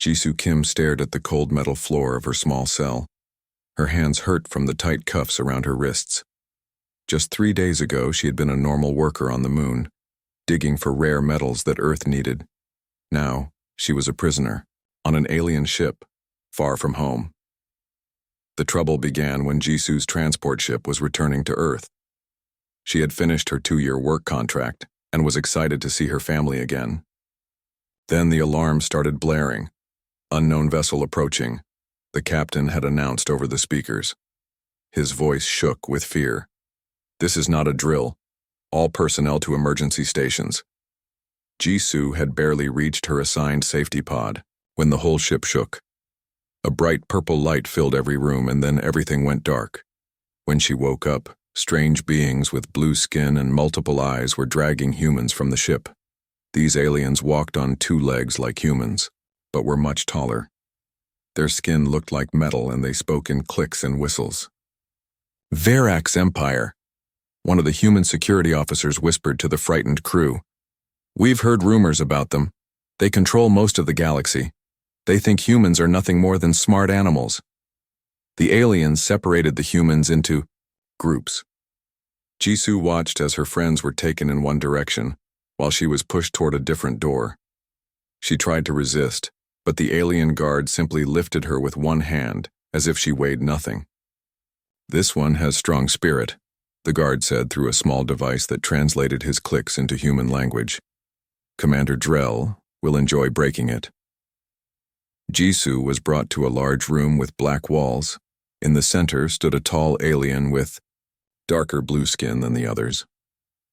Jisoo Kim stared at the cold metal floor of her small cell. Her hands hurt from the tight cuffs around her wrists. Just 3 days ago, she had been a normal worker on the moon, digging for rare metals that Earth needed. Now, she was a prisoner, on an alien ship, far from home. The trouble began when Jisoo's transport ship was returning to Earth. She had finished her 2-year work contract and was excited to see her family again. Then the alarm started blaring. Unknown vessel approaching, the captain had announced over the speakers. His voice shook with fear. This is not a drill. All personnel to emergency stations. Jisoo had barely reached her assigned safety pod when the whole ship shook. A bright purple light filled every room, and then everything went dark. When she woke up, strange beings with blue skin and multiple eyes were dragging humans from the ship. These aliens walked on 2 legs like humans, but were much taller. Their skin looked like metal, and they spoke in clicks and whistles. Verax Empire, one of the human security officers whispered to the frightened crew. We've heard rumors about them. They control most of the galaxy. They think humans are nothing more than smart animals. The aliens separated the humans into groups. Jisoo watched as her friends were taken in one direction, while she was pushed toward a different door. She tried to resist, but the alien guard simply lifted her with one hand, as if she weighed nothing. This one has strong spirit, the guard said through a small device that translated his clicks into human language. Commander Drell will enjoy breaking it. Jisoo was brought to a large room with black walls. In the center stood a tall alien with darker blue skin than the others.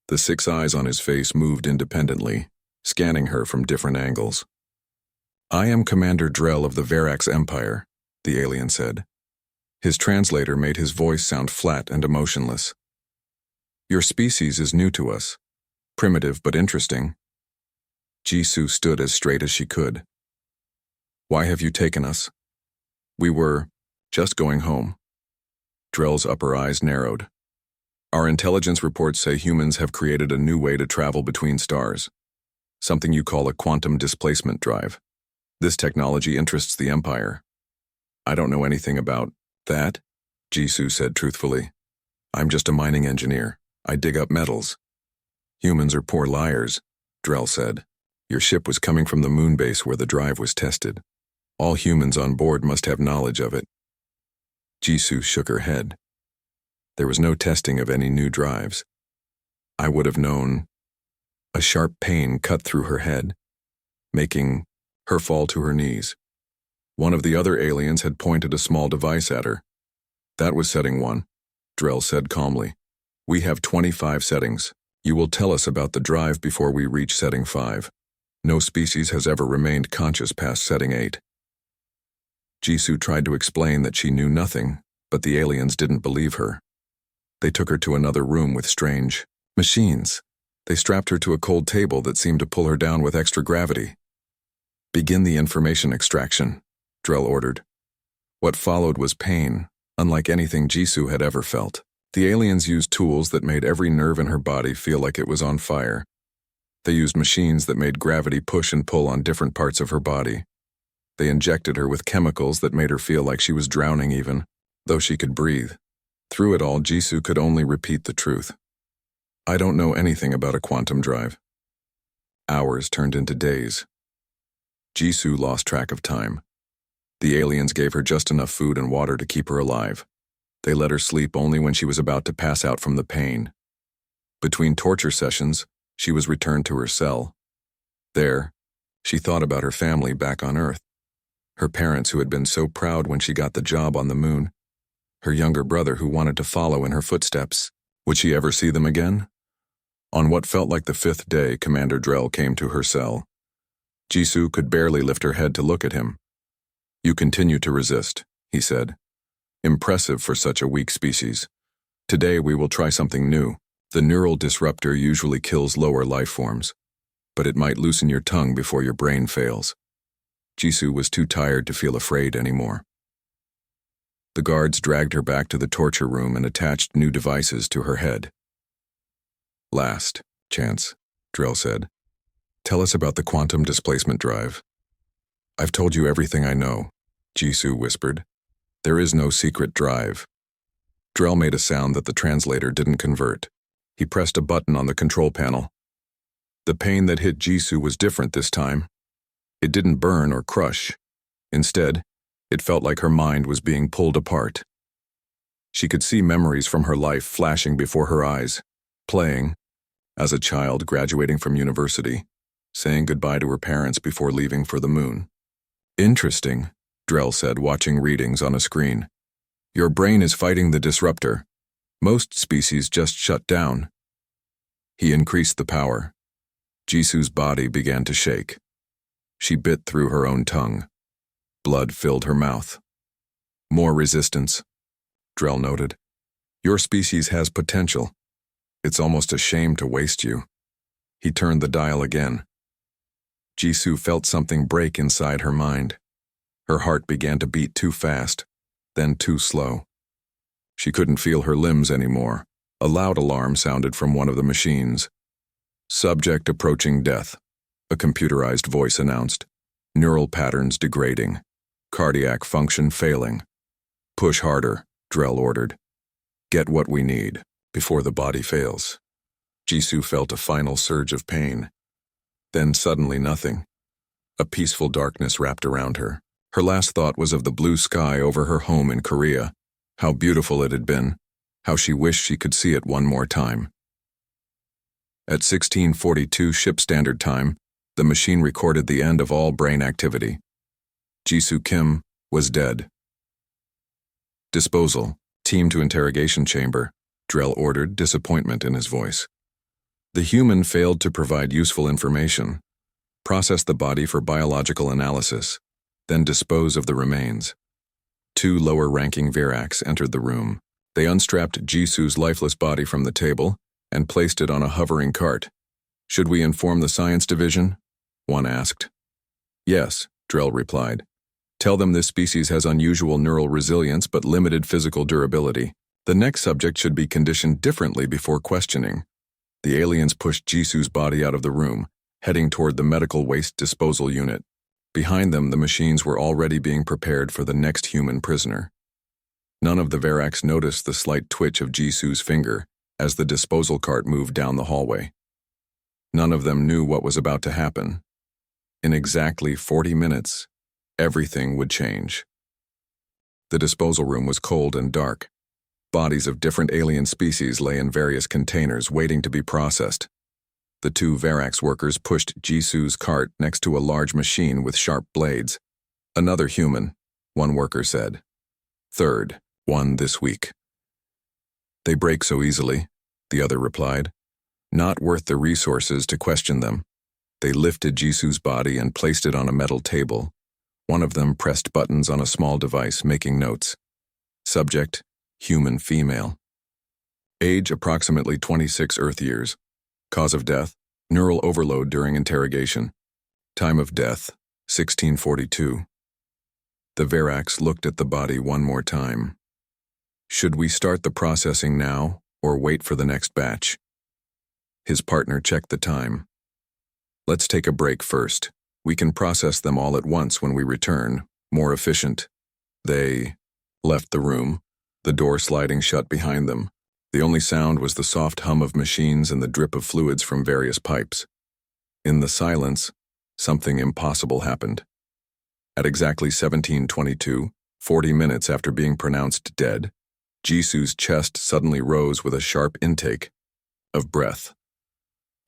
The 6 eyes on his face moved independently, scanning her from different angles. I am Commander Drell of the Verax Empire, the alien said. His translator made his voice sound flat and emotionless. Your species is new to us. Primitive but interesting. Jisoo stood as straight as she could. Why have you taken us? We were just going home. Drell's upper eyes narrowed. Our intelligence reports say humans have created a new way to travel between stars. Something you call a quantum displacement drive. This technology interests the Empire. I don't know anything about that, Jisoo said truthfully. I'm just a mining engineer. I dig up metals. Humans are poor liars, Drell said. Your ship was coming from the moon base where the drive was tested. All humans on board must have knowledge of it. Jisoo shook her head. There was no testing of any new drives. I would have known. A sharp pain cut through her head, making her fall to her knees. One of the other aliens had pointed a small device at her. That was setting 1, Drell said calmly. We have 25 settings. You will tell us about the drive before we reach setting 5. No species has ever remained conscious past setting 8. Jisoo tried to explain that she knew nothing, but the aliens didn't believe her. They took her to another room with strange machines. They strapped her to a cold table that seemed to pull her down with extra gravity. Begin the information extraction, Drell ordered. What followed was pain, unlike anything Jisoo had ever felt. The aliens used tools that made every nerve in her body feel like it was on fire. They used machines that made gravity push and pull on different parts of her body. They injected her with chemicals that made her feel like she was drowning even, though she could breathe. Through it all, Jisoo could only repeat the truth. I don't know anything about a quantum drive. Hours turned into days. Jisoo lost track of time. The aliens gave her just enough food and water to keep her alive. They let her sleep only when she was about to pass out from the pain. Between torture sessions, she was returned to her cell. There, she thought about her family back on Earth. Her parents who had been so proud when she got the job on the moon. Her younger brother who wanted to follow in her footsteps. Would she ever see them again? On what felt like the 5th day, Commander Drell came to her cell. Jisoo could barely lift her head to look at him. You continue to resist, he said. Impressive for such a weak species. Today we will try something new. The neural disruptor usually kills lower life forms, but it might loosen your tongue before your brain fails. Jisoo was too tired to feel afraid anymore. The guards dragged her back to the torture room and attached new devices to her head. Last chance, Drell said. Tell us about the quantum displacement drive. I've told you everything I know, Jisoo whispered. There is no secret drive. Drell made a sound that the translator didn't convert. He pressed a button on the control panel. The pain that hit Jisoo was different this time. It didn't burn or crush. Instead, it felt like her mind was being pulled apart. She could see memories from her life flashing before her eyes, playing, as a child graduating from university, saying goodbye to her parents before leaving for the moon. Interesting, Drell said, watching readings on a screen. Your brain is fighting the disruptor. Most species just shut down. He increased the power. Jisoo's body began to shake. She bit through her own tongue. Blood filled her mouth. More resistance, Drell noted. Your species has potential. It's almost a shame to waste you. He turned the dial again. Jisoo felt something break inside her mind. Her heart began to beat too fast, then too slow. She couldn't feel her limbs anymore. A loud alarm sounded from one of the machines. Subject approaching death, a computerized voice announced. Neural patterns degrading. Cardiac function failing. Push harder, Drell ordered. Get what we need, before the body fails. Jisoo felt a final surge of pain. Then suddenly nothing. A peaceful darkness wrapped around her. Her last thought was of the blue sky over her home in Korea. How beautiful it had been. How she wished she could see it one more time. At 16:42 ship standard time, the machine recorded the end of all brain activity. Jisoo Kim was dead. Disposal. Team to interrogation chamber, Drell ordered, disappointment in his voice. The human failed to provide useful information. Process the body for biological analysis, then dispose of the remains. 2 lower-ranking Viracs entered the room. They unstrapped Jisoo's lifeless body from the table and placed it on a hovering cart. Should we inform the science division? One asked. Yes, Drell replied. Tell them this species has unusual neural resilience but limited physical durability. The next subject should be conditioned differently before questioning. The aliens pushed Jisoo's body out of the room, heading toward the medical waste disposal unit. Behind them, the machines were already being prepared for the next human prisoner. None of the Viracs noticed the slight twitch of Jisoo's finger as the disposal cart moved down the hallway. None of them knew what was about to happen. In exactly 40 minutes, everything would change. The disposal room was cold and dark. Bodies of different alien species lay in various containers waiting to be processed. The 2 Viracs workers pushed Jisoo's cart next to a large machine with sharp blades. Another human, one worker said. Third, one this week. They break so easily, the other replied. Not worth the resources to question them. They lifted Jisoo's body and placed it on a metal table. One of them pressed buttons on a small device, making notes. Subject, human female. Age approximately 26 Earth years. Cause of death, neural overload during interrogation. Time of death, 1642. The Viracs looked at the body one more time. Should we start the processing now or wait for the next batch? His partner checked the time. Let's take a break first. We can process them all at once when we return, more efficient. They left the room, the door sliding shut behind them. The only sound was the soft hum of machines and the drip of fluids from various pipes. In the silence, something impossible happened. At exactly 17:22, 40 minutes after being pronounced dead, Jisoo's chest suddenly rose with a sharp intake of breath.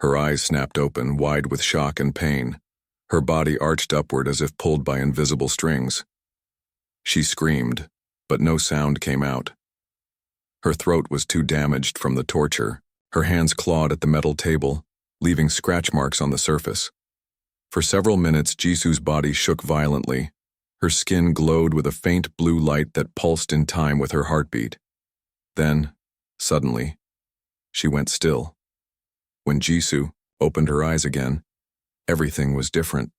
Her eyes snapped open, wide with shock and pain. Her body arched upward as if pulled by invisible strings. She screamed, but no sound came out. Her throat was too damaged from the torture. Her hands clawed at the metal table, leaving scratch marks on the surface. For several minutes, Jisoo's body shook violently. Her skin glowed with a faint blue light that pulsed in time with her heartbeat. Then, suddenly, she went still. When Jisoo opened her eyes again, everything was different.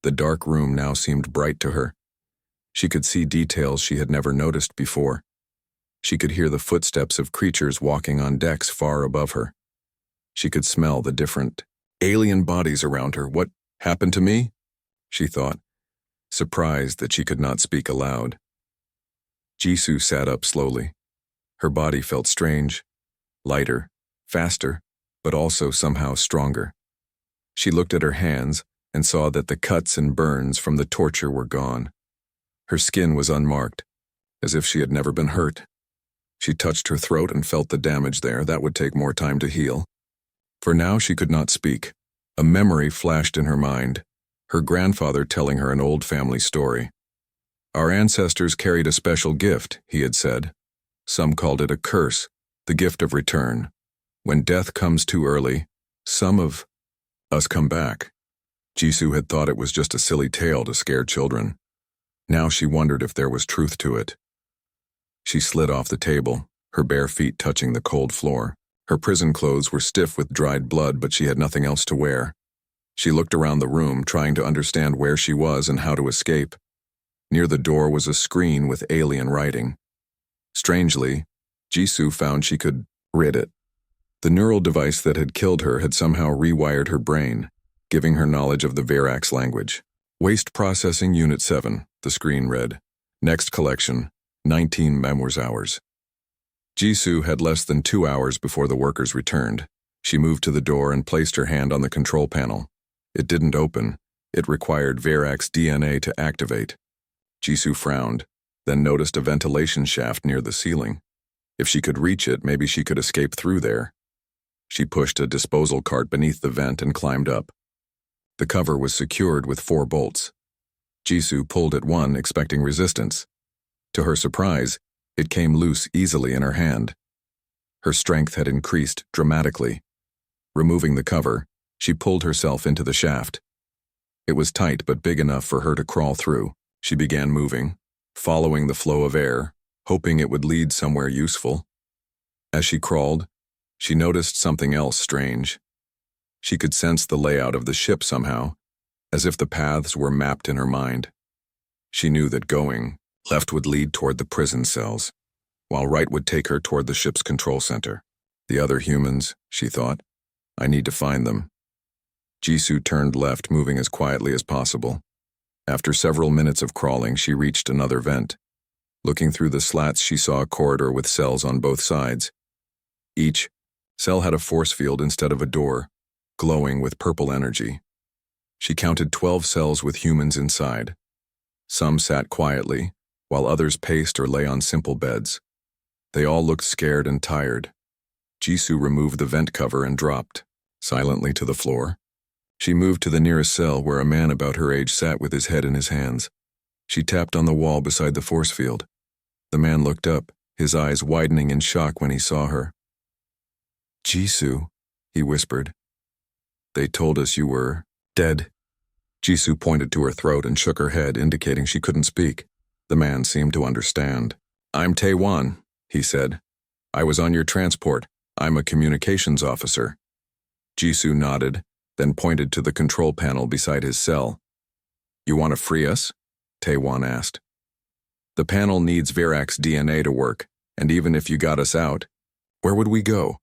The dark room now seemed bright to her. She could see details she had never noticed before. She could hear the footsteps of creatures walking on decks far above her. She could smell the different alien bodies around her. What happened to me? She thought. surprised that she could not speak aloud. Jisoo sat up slowly. Her body felt strange, lighter, faster, but also somehow stronger. She looked at her hands and saw that the cuts and burns from the torture were gone. Her skin was unmarked, as if she had never been hurt. She touched her throat and felt the damage there. That would take more time to heal. For now she could not speak. A memory flashed in her mind, her grandfather telling her an old family story. Our ancestors carried a special gift, he had said. Some called it a curse, the gift of return. When death comes too early, some of us come back. Jisoo had thought it was just a silly tale to scare children. Now she wondered if there was truth to it. She slid off the table, her bare feet touching the cold floor. Her prison clothes were stiff with dried blood, but she had nothing else to wear. She looked around the room, trying to understand where she was and how to escape. Near the door was a screen with alien writing. Strangely, Jisoo found she could read it. The neural device that had killed her had somehow rewired her brain, giving her knowledge of the Verax language. Waste Processing Unit 7, the screen read. Next collection, 19 memoirs hours. Jisoo had less than 2 hours before the workers returned. She moved to the door and placed her hand on the control panel. It didn't open. It required Verax DNA to activate. Jisoo frowned, then noticed a ventilation shaft near the ceiling. If she could reach it, maybe she could escape through there. She pushed a disposal cart beneath the vent and climbed up. The cover was secured with 4 bolts. Jisoo pulled at one, expecting resistance. To her surprise, it came loose easily in her hand. Her strength had increased dramatically. Removing the cover, she pulled herself into the shaft. It was tight but big enough for her to crawl through. She began moving, following the flow of air, hoping it would lead somewhere useful. As she crawled, she noticed something else strange. She could sense the layout of the ship somehow, as if the paths were mapped in her mind. She knew that going left would lead toward the prison cells, while right would take her toward the ship's control center. The other humans, she thought. I need to find them. Jisoo turned left, moving as quietly as possible. After several minutes of crawling, she reached another vent. Looking through the slats, she saw a corridor with cells on both sides. Each cell had a force field instead of a door, glowing with purple energy. She counted 12 cells with humans inside. Some sat quietly, while others paced or lay on simple beds. They all looked scared and tired. Jisoo removed the vent cover and dropped, silently to the floor. She moved to the nearest cell where a man about her age sat with his head in his hands. She tapped on the wall beside the force field. The man looked up, his eyes widening in shock when he saw her. Jisoo, he whispered. They told us you were dead. Jisoo pointed to her throat and shook her head, indicating she couldn't speak. The man seemed to understand. I'm Taewon, he said. I was on your transport. I'm a communications officer. Jisoo nodded, then pointed to the control panel beside his cell. You want to free us? Taewon asked. The panel needs Verax DNA to work, and even if you got us out, where would we go?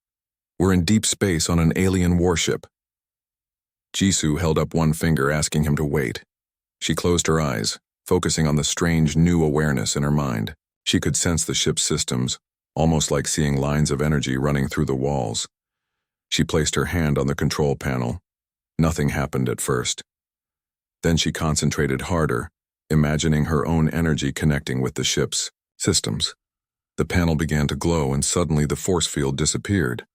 We're in deep space on an alien warship. Jisoo held up one finger, asking him to wait. She closed her eyes, focusing on the strange new awareness in her mind. She could sense the ship's systems, almost like seeing lines of energy running through the walls. She placed her hand on the control panel. Nothing happened at first. Then she concentrated harder, imagining her own energy connecting with the ship's systems. The panel began to glow, and suddenly the force field disappeared.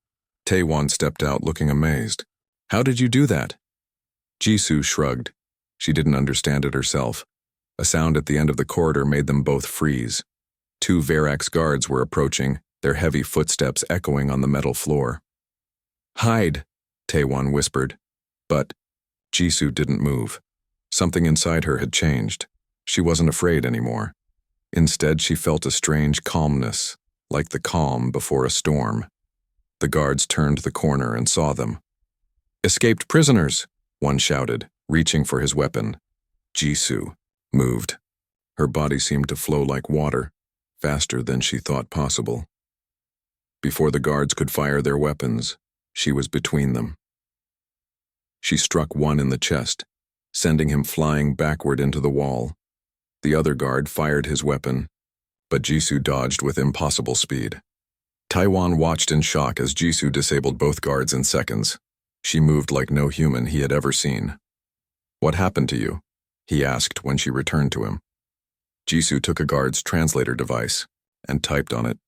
Taewon stepped out, looking amazed. How did you do that? Jisoo shrugged. She didn't understand it herself. A sound at the end of the corridor made them both freeze. 2 Verax guards were approaching, their heavy footsteps echoing on the metal floor. Hide, Taewon whispered. But Jisoo didn't move. Something inside her had changed. She wasn't afraid anymore. Instead, she felt a strange calmness, like the calm before a storm. The guards turned the corner and saw them. Escaped prisoners, one shouted, reaching for his weapon. Jisoo moved. Her body seemed to flow like water, faster than she thought possible. Before the guards could fire their weapons, she was between them. She struck one in the chest, sending him flying backward into the wall. The other guard fired his weapon, but Jisoo dodged with impossible speed. Taiwan watched in shock as Jisoo disabled both guards in seconds. She moved like no human he had ever seen. "What happened to you?" he asked when she returned to him. Jisoo took a guard's translator device and typed on it.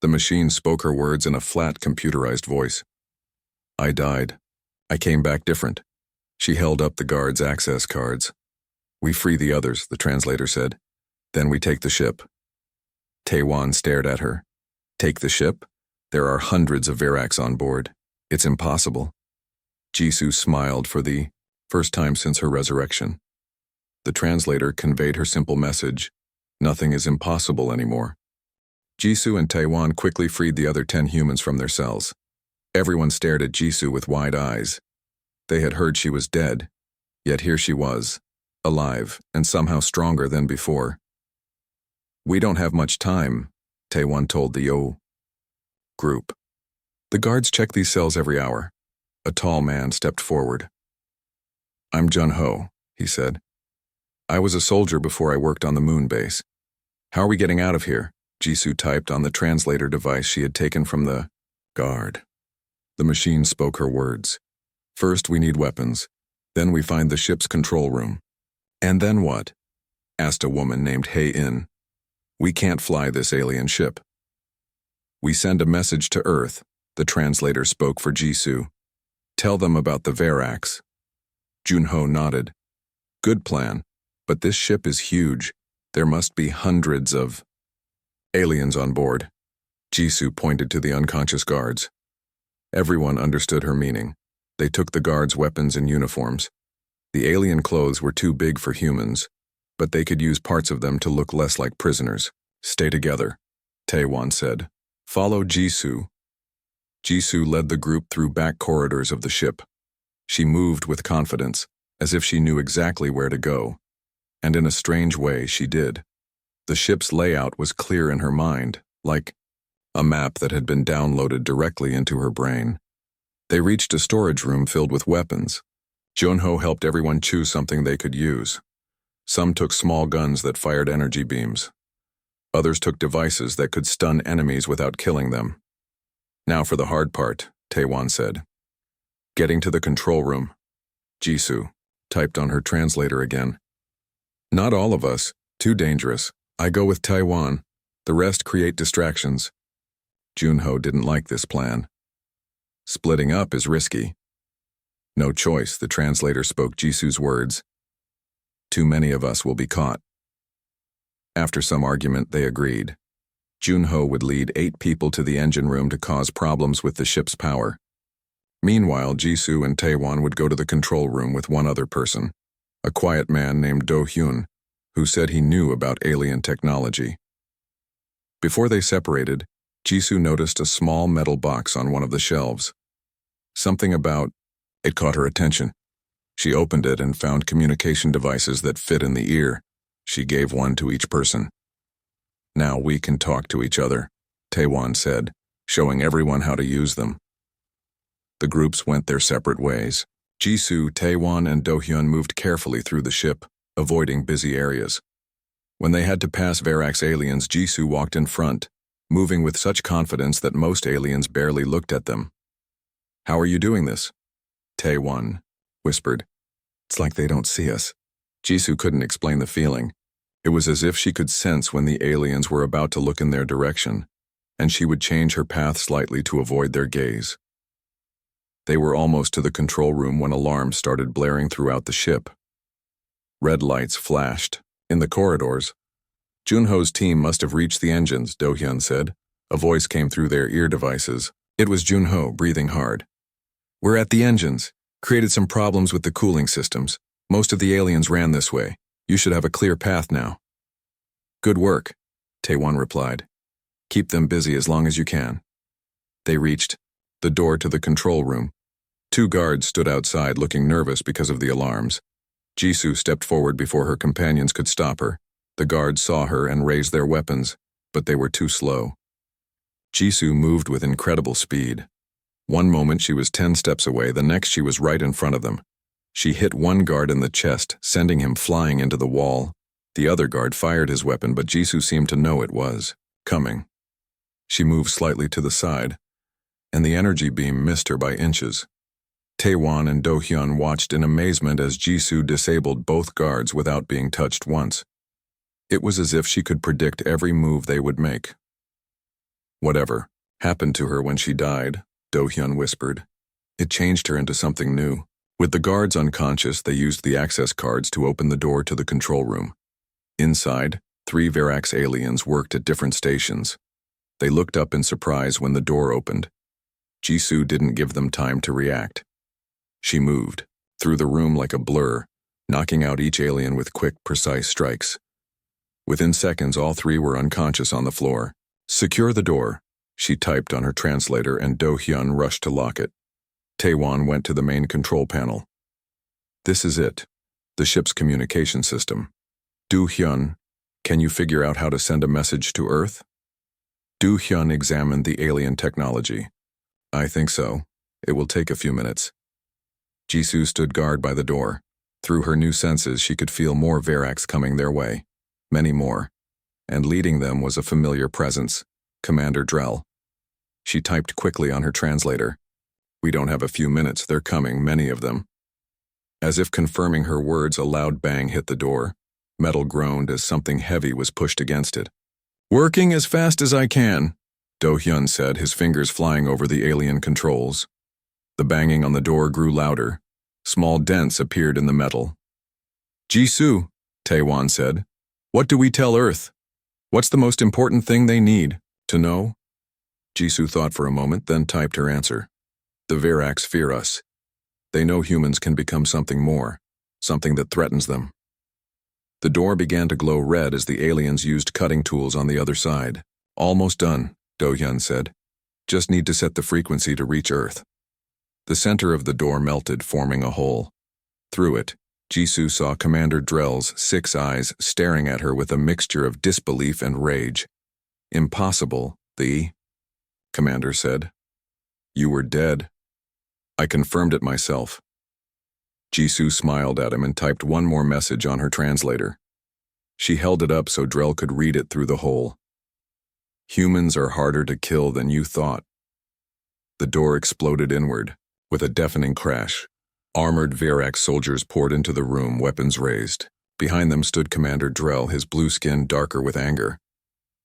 The machine spoke her words in a flat, computerized voice. "I died. I came back different." She held up the guard's access cards. "We free the others," the translator said. "Then we take the ship." Taiwan stared at her. "Take the ship? There are hundreds of Verax on board. It's impossible." Jisoo smiled for the first time since her resurrection. The translator conveyed her simple message: nothing is impossible anymore. Jisoo and Taiwan quickly freed the other 10 humans from their cells. Everyone stared at Jisoo with wide eyes. They had heard she was dead, yet here she was, alive and somehow stronger than before. "We don't have much time," Taiwan told the Yo group. "The guards check these cells every hour." A tall man stepped forward. "I'm Jun-ho," he said. "I was a soldier before I worked on the moon base. How are we getting out of here?" Jisoo typed on the translator device she had taken from the guard. The machine spoke her words. "First we need weapons. Then we find the ship's control room." "And then what?" asked a woman named Hae-in. "We can't fly this alien ship." "We send a message to Earth," the translator spoke for Jisoo. "Tell them about the Verax." Jun-ho nodded. "Good plan, but this ship is huge. There must be hundreds of aliens on board." Jisoo pointed to the unconscious guards. Everyone understood her meaning. They took the guards' weapons and uniforms. The alien clothes were too big for humans, but they could use parts of them to look less like prisoners. "Stay together," Taiwan said. "Follow Jisoo." Jisoo led the group through back corridors of the ship. She moved with confidence, as if she knew exactly where to go. And in a strange way, she did. The ship's layout was clear in her mind, like a map that had been downloaded directly into her brain. They reached a storage room filled with weapons. Jun-ho helped everyone choose something they could use. Some took small guns that fired energy beams. Others took devices that could stun enemies without killing them. "Now for the hard part," Taiwan said. "Getting to the control room." Jisoo typed on her translator again. "Not all of us. Too dangerous. I go with Taiwan. The rest create distractions." Jun-ho didn't like this plan. "Splitting up is risky." "No choice," the translator spoke Jisoo's words. "Too many of us will be caught." After some argument, they agreed. Jun-ho would lead 8 people to the engine room to cause problems with the ship's power. Meanwhile, Jisoo and Taiwan would go to the control room with one other person, a quiet man named Do-hyun, who said he knew about alien technology. Before they separated, Jisoo noticed a small metal box on one of the shelves. Something about it caught her attention. She opened it and found communication devices that fit in the ear. She gave one to each person. "Now we can talk to each other," Taiwan said, showing everyone how to use them. The groups went their separate ways. Jisoo, Taiwan, and Do-hyun moved carefully through the ship, avoiding busy areas. When they had to pass Verax aliens, Jisoo walked in front, moving with such confidence that most aliens barely looked at them. "How are you doing this?" Taiwan whispered. "It's like they don't see us." Jisoo couldn't explain the feeling. It was as if she could sense when the aliens were about to look in their direction, and she would change her path slightly to avoid their gaze. They were almost to the control room when alarms started blaring throughout the ship. Red lights flashed. In the corridors, Jun-ho's team must have reached the engines, Do-hyun said. A voice came through their ear devices. It was Jun-ho, breathing hard. "We're at the engines. Created some problems with the cooling systems. Most of the aliens ran this way. You should have a clear path now." "Good work," Taiwan replied. "Keep them busy as long as you can." They reached the door to the control room. 2 guards stood outside looking nervous because of the alarms. Jisoo stepped forward before her companions could stop her. The guards saw her and raised their weapons, but they were too slow. Jisoo moved with incredible speed. One moment she was 10 steps away, the next she was right in front of them. She hit one guard in the chest, sending him flying into the wall. The other guard fired his weapon, but Jisoo seemed to know it was coming. She moved slightly to the side, and the energy beam missed her by inches. Taewon and Do-hyun watched in amazement as Jisoo disabled both guards without being touched once. It was as if she could predict every move they would make. "Whatever happened to her when she died," Do-hyun whispered. "It changed her into something new." With the guards unconscious, they used the access cards to open the door to the control room. Inside, 3 Verax aliens worked at different stations. They looked up in surprise when the door opened. Jisoo didn't give them time to react. She moved through the room like a blur, knocking out each alien with quick, precise strikes. Within seconds, all 3 were unconscious on the floor. "Secure the door," she typed on her translator, and Do-hyun rushed to lock it. Taewon went to the main control panel. "This is it, the ship's communication system. Do-hyun, can you figure out how to send a message to Earth?" Do-hyun examined the alien technology. "I think so. It will take a few minutes." Jisoo stood guard by the door. Through her new senses, she could feel more Verax coming their way. Many more. And leading them was a familiar presence, Commander Drell. She typed quickly on her translator. "We don't have a few minutes, they're coming, many of them." As if confirming her words, a loud bang hit the door. Metal groaned as something heavy was pushed against it. "Working as fast as I can," Do-hyun said, his fingers flying over the alien controls. The banging on the door grew louder. Small dents appeared in the metal. "Jisoo," Taewon said, "what do we tell Earth? What's the most important thing they need to know?" Jisoo thought for a moment, then typed her answer. "The Verax fear us. They know humans can become something more, something that threatens them." The door began to glow red as the aliens used cutting tools on the other side. "Almost done," Do-hyun said. "Just need to set the frequency to reach Earth." The center of the door melted, forming a hole. Through it, Jisoo saw Commander Drell's 6 eyes staring at her with a mixture of disbelief and rage. "Impossible, the Commander said. "You were dead. I confirmed it myself." Jisoo smiled at him and typed one more message on her translator. She held it up so Drell could read it through the hole. "Humans are harder to kill than you thought." The door exploded inward. With a deafening crash, armored Verax soldiers poured into the room, weapons raised. Behind them stood Commander Drell, his blue skin darker with anger.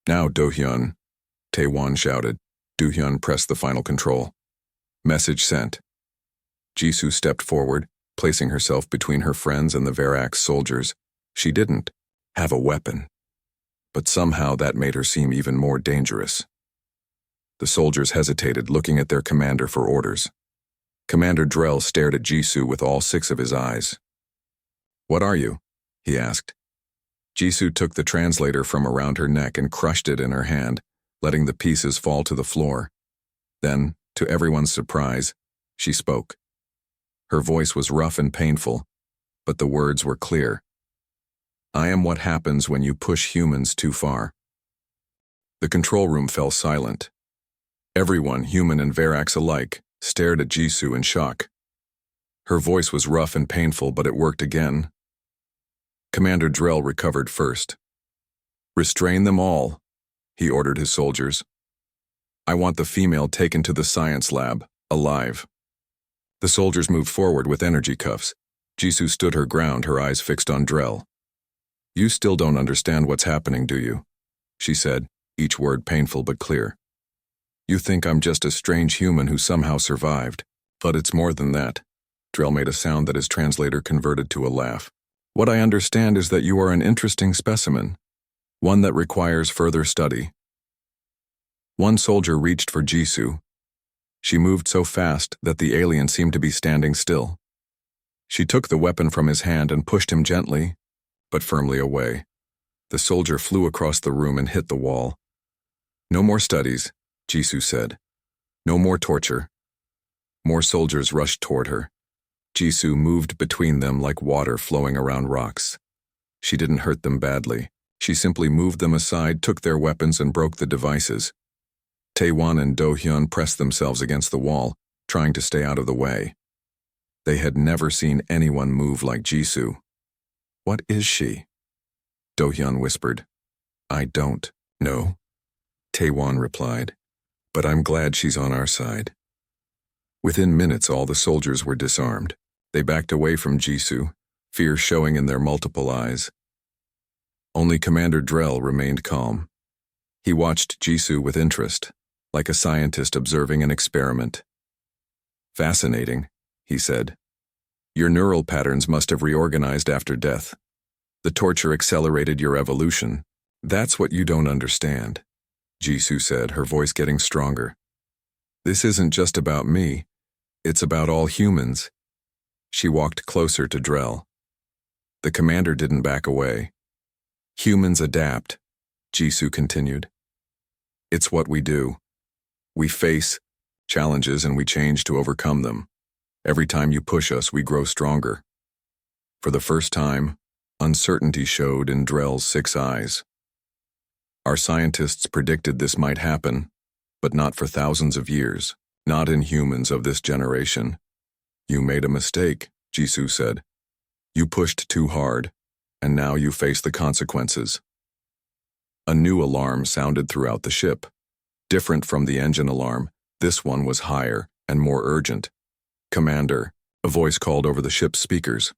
"Now, Do-hyun," Taewon shouted. Do-hyun pressed the final control. Message sent. Jisoo stepped forward, placing herself between her friends and the Verax soldiers. She didn't have a weapon, but somehow that made her seem even more dangerous. The soldiers hesitated, looking at their commander for orders. Commander Drell stared at Jisoo with all 6 of his eyes. "What are you?" he asked. Jisoo took the translator from around her neck and crushed it in her hand, letting the pieces fall to the floor. Then, to everyone's surprise, she spoke. Her voice was rough and painful, but the words were clear. "I am what happens when you push humans too far." The control room fell silent. Everyone, human and Verax alike, stared at Jisoo in shock. Her voice was rough and painful, but it worked again. Commander Drell recovered first. "Restrain them all," he ordered his soldiers. "I want the female taken to the science lab, alive." The soldiers moved forward with energy cuffs. Jisoo stood her ground, her eyes fixed on Drell. "You still don't understand what's happening, do you?" she said, each word painful but clear. "You think I'm just a strange human who somehow survived, but it's more than that." Drell made a sound that his translator converted to a laugh. "What I understand is that you are an interesting specimen, one that requires further study." One soldier reached for Jisoo. She moved so fast that the alien seemed to be standing still. She took the weapon from his hand and pushed him gently, but firmly away. The soldier flew across the room and hit the wall. "No more studies," Jisoo said. "No more torture." More soldiers rushed toward her. Jisoo moved between them like water flowing around rocks. She didn't hurt them badly. She simply moved them aside, took their weapons, and broke the devices. Taewon and Do-hyun pressed themselves against the wall, trying to stay out of the way. They had never seen anyone move like Jisoo. What is she? Do-hyun whispered. I don't know, Taewon replied, but I'm glad she's on our side. Within minutes, all the soldiers were disarmed. They backed away from Jisoo, fear showing in their multiple eyes. Only Commander Drell remained calm. He watched Jisoo with interest, like a scientist observing an experiment. Fascinating, he said. Your neural patterns must have reorganized after death. The torture accelerated your evolution. That's what you don't understand, Jisoo said, her voice getting stronger. This isn't just about me. It's about all humans. She walked closer to Drell. The commander didn't back away. Humans adapt, Jisoo continued. It's what we do. We face challenges and we change to overcome them. Every time you push us, we grow stronger. For the first time, uncertainty showed in Drell's 6 eyes. Our scientists predicted this might happen, but not for thousands of years, not in humans of this generation. You made a mistake, Jisoo said. You pushed too hard, and now you face the consequences. A new alarm sounded throughout the ship. Different from the engine alarm, this one was higher and more urgent. Commander, a voice called over the ship's speakers.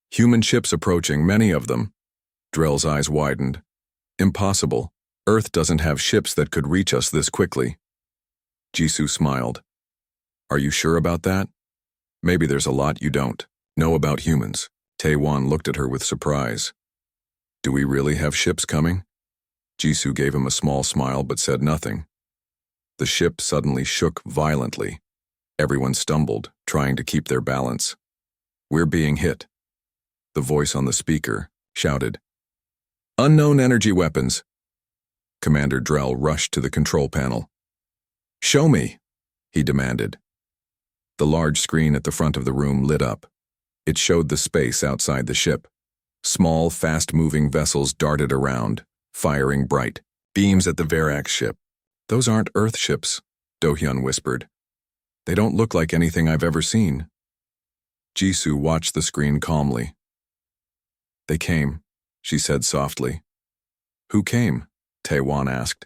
Human ships approaching, many of them. Drell's eyes widened. Impossible. Earth doesn't have ships that could reach us this quickly. Jisoo smiled. Are you sure about that? Maybe there's a lot you don't know about humans. Taewon looked at her with surprise. Do we really have ships coming? Jisoo gave him a small smile but said nothing. The ship suddenly shook violently. Everyone stumbled, trying to keep their balance. We're being hit. The voice on the speaker shouted. Unknown energy weapons. Commander Drell rushed to the control panel. Show me, he demanded. The large screen at the front of the room lit up. It showed the space outside the ship. Small, fast-moving vessels darted around, firing bright beams at the Verax ship. Those aren't Earth ships, Do-hyun whispered. They don't look like anything I've ever seen. Jisoo watched the screen calmly. They came, she said softly. Who came? Taewon asked.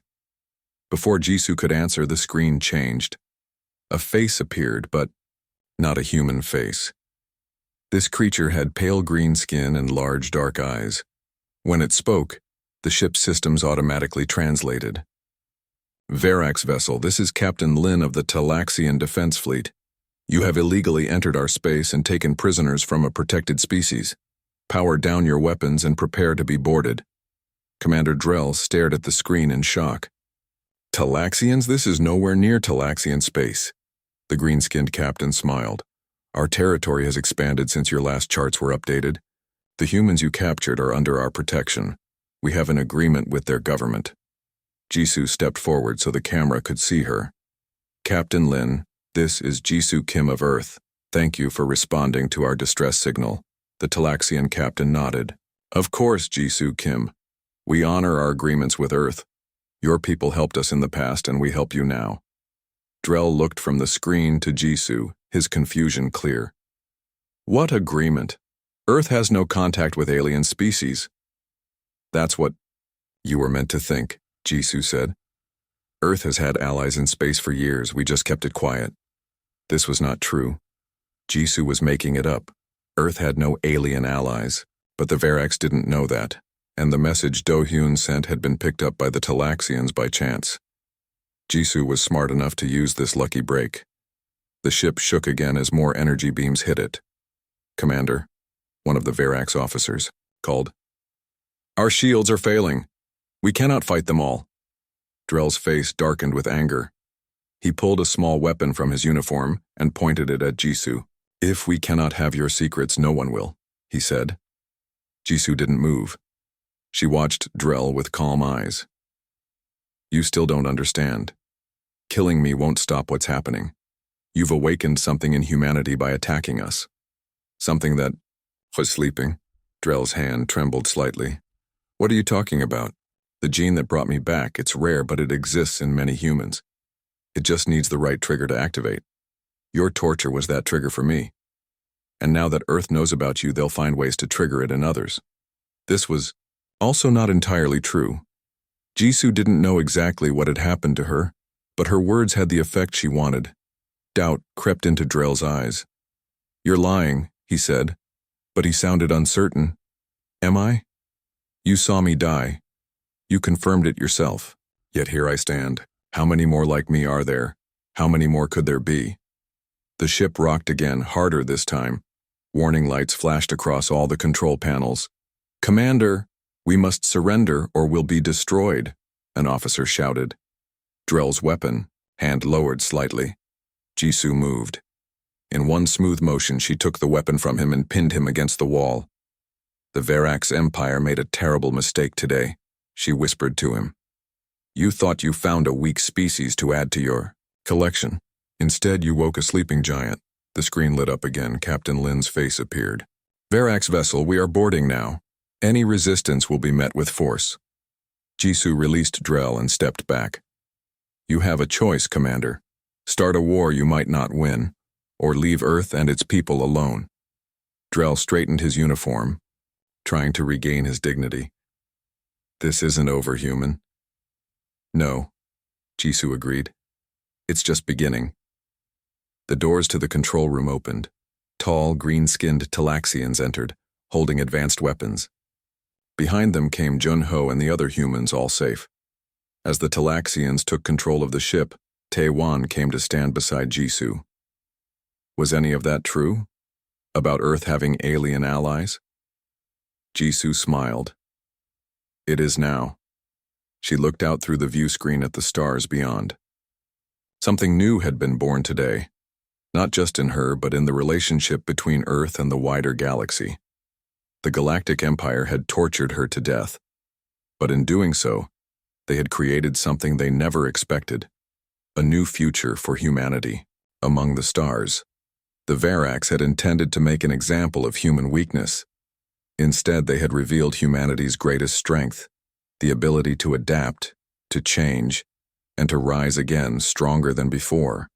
Before Jisoo could answer, the screen changed. A face appeared, but not a human face. This creature had pale green skin and large dark eyes. When it spoke, the ship's systems automatically translated. Verax vessel, this is Captain Lin of the Talaxian Defense Fleet. You have illegally entered our space and taken prisoners from a protected species. Power down your weapons and prepare to be boarded. Commander Drell stared at the screen in shock. Talaxians? This is nowhere near Talaxian space. The green-skinned captain smiled. Our territory has expanded since your last charts were updated. The humans you captured are under our protection. We have an agreement with their government. Jisoo stepped forward so the camera could see her. Captain Lin, this is Jisoo Kim of Earth. Thank you for responding to our distress signal. The Talaxian captain nodded. Of course, Jisoo Kim. We honor our agreements with Earth. Your people helped us in the past and we help you now. Drell looked from the screen to Jisoo, his confusion clear. What agreement? Earth has no contact with alien species. That's what you were meant to think, Jisoo said. Earth has had allies in space for years, we just kept it quiet. This was not true. Jisoo was making it up. Earth had no alien allies, but the Verax didn't know that, and the message Do-hyun sent had been picked up by the Talaxians by chance. Jisoo was smart enough to use this lucky break. The ship shook again as more energy beams hit it. Commander, one of the Verax officers, called. Our shields are failing. We cannot fight them all. Drell's face darkened with anger. He pulled a small weapon from his uniform and pointed it at Jisoo. If we cannot have your secrets, no one will, he said. Jisoo didn't move. She watched Drell with calm eyes. You still don't understand. Killing me won't stop what's happening. You've awakened something in humanity by attacking us. Something that was sleeping. Drell's hand trembled slightly. What are you talking about? The gene that brought me back, it's rare, but it exists in many humans. It just needs the right trigger to activate. Your torture was that trigger for me. And now that Earth knows about you, they'll find ways to trigger it in others. This was Also not entirely true. Jisoo didn't know exactly what had happened to her, but her words had the effect she wanted. Doubt crept into Drell's eyes. "You're lying," he said, but he sounded uncertain. "Am I? You saw me die. You confirmed it yourself. Yet here I stand. How many more like me are there? How many more could there be?" The ship rocked again, harder this time. Warning lights flashed across all the control panels. "Commander, we must surrender or we'll be destroyed," an officer shouted. Drell's weapon, hand lowered slightly. Jisoo moved. In one smooth motion, she took the weapon from him and pinned him against the wall. "The Verax Empire made a terrible mistake today," she whispered to him. "You thought you found a weak species to add to your collection. Instead, you woke a sleeping giant." The screen lit up again. Captain Lin's face appeared. "Verax vessel, we are boarding now. Any resistance will be met with force." Jisoo released Drell and stepped back. "You have a choice, Commander. Start a war you might not win, or leave Earth and its people alone." Drell straightened his uniform, trying to regain his dignity. "This isn't over, human." "No," Jisoo agreed. "It's just beginning." The doors to the control room opened. Tall, green-skinned Talaxians entered, holding advanced weapons. Behind them came Junho and the other humans, all safe. As the Talaxians took control of the ship, Taewan came to stand beside Jisoo. Was any of that true? About Earth having alien allies? Jisoo smiled. "It is now." She looked out through the view screen at the stars beyond. Something new had been born today, not just in her, but in the relationship between Earth and the wider galaxy. The Galactic Empire had tortured her to death, but in doing so, they had created something they never expected, a new future for humanity. Among the stars, the Verax had intended to make an example of human weakness. Instead, they had revealed humanity's greatest strength, the ability to adapt, to change, and to rise again stronger than before.